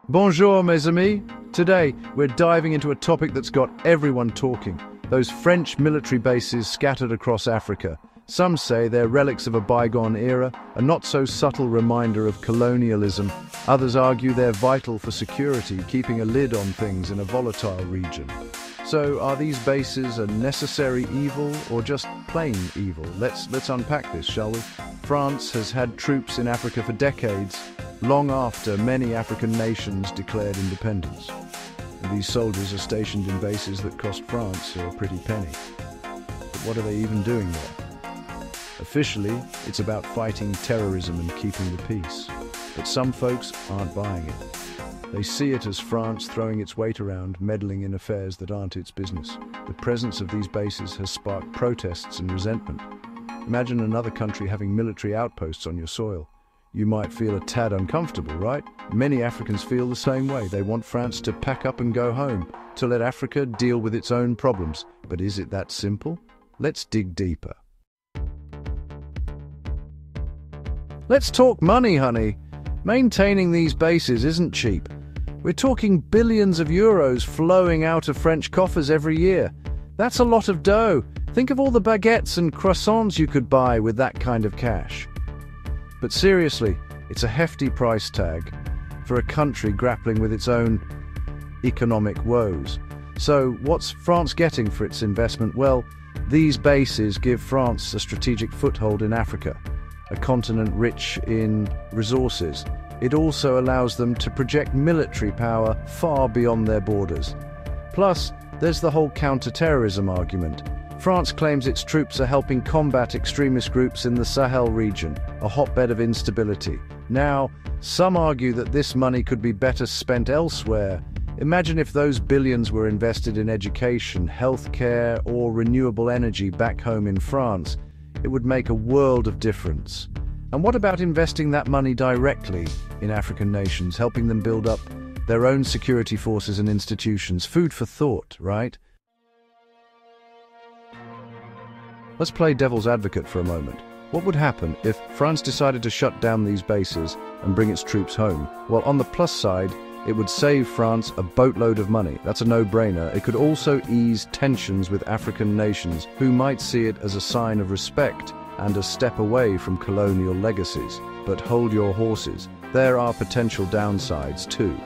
Bonjour, mes amis. Today, we're diving into a topic that's got everyone talking. Those French military bases scattered across Africa. Some say they're relics of a bygone era, a not-so-subtle reminder of colonialism. Others argue they're vital for security, keeping a lid on things in a volatile region. So, are these bases a necessary evil or just plain evil? Let's unpack this, shall we? France has had troops in Africa for decades, long after many African nations declared independence. And these soldiers are stationed in bases that cost France a pretty penny. But what are they even doing there? Officially, it's about fighting terrorism and keeping the peace. But some folks aren't buying it. They see it as France throwing its weight around, meddling in affairs that aren't its business. The presence of these bases has sparked protests and resentment. Imagine another country having military outposts on your soil. You might feel a tad uncomfortable, right? Many Africans feel the same way. They want France to pack up and go home, to let Africa deal with its own problems. But is it that simple? Let's dig deeper. Let's talk money, honey. Maintaining these bases isn't cheap. We're talking billions of euros flowing out of French coffers every year. That's a lot of dough. Think of all the baguettes and croissants you could buy with that kind of cash. But seriously, it's a hefty price tag for a country grappling with its own economic woes. So what's France getting for its investment? Well, these bases give France a strategic foothold in Africa, a continent rich in resources. It also allows them to project military power far beyond their borders. Plus, there's the whole counter-terrorism argument. France claims its troops are helping combat extremist groups in the Sahel region, a hotbed of instability. Now, some argue that this money could be better spent elsewhere. Imagine if those billions were invested in education, healthcare, or renewable energy back home in France. It would make a world of difference. And what about investing that money directly in African nations, helping them build up their own security forces and institutions? Food for thought, right? Let's play devil's advocate for a moment. What would happen if France decided to shut down these bases and bring its troops home? Well, on the plus side, it would save France a boatload of money. That's a no-brainer. It could also ease tensions with African nations who might see it as a sign of respect and a step away from colonial legacies. But hold your horses. There are potential downsides too.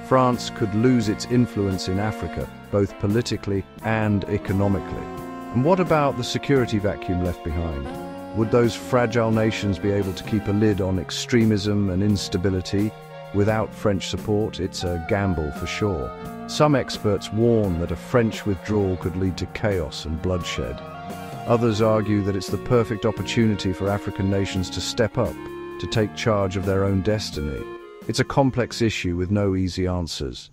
France could lose its influence in Africa, both politically and economically. And what about the security vacuum left behind? Would those fragile nations be able to keep a lid on extremism and instability? Without French support, it's a gamble for sure. Some experts warn that a French withdrawal could lead to chaos and bloodshed. Others argue that it's the perfect opportunity for African nations to step up, to take charge of their own destiny. It's a complex issue with no easy answers.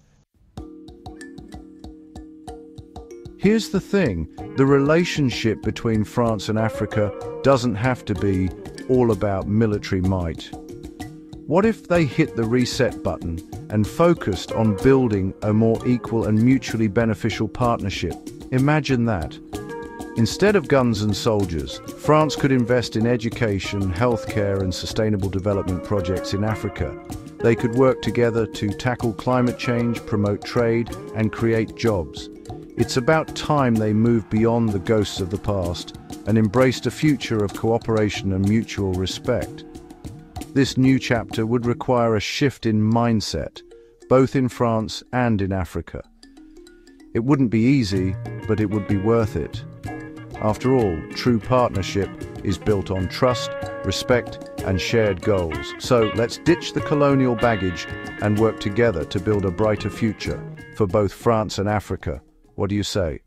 Here's the thing, the relationship between France and Africa doesn't have to be all about military might. What if they hit the reset button and focused on building a more equal and mutually beneficial partnership? Imagine that. Instead of guns and soldiers, France could invest in education, healthcare, and sustainable development projects in Africa. They could work together to tackle climate change, promote trade, and create jobs. It's about time they moved beyond the ghosts of the past and embraced a future of cooperation and mutual respect. This new chapter would require a shift in mindset, both in France and in Africa. It wouldn't be easy, but it would be worth it. After all, true partnership is built on trust, respect, and shared goals. So let's ditch the colonial baggage and work together to build a brighter future for both France and Africa. What do you say?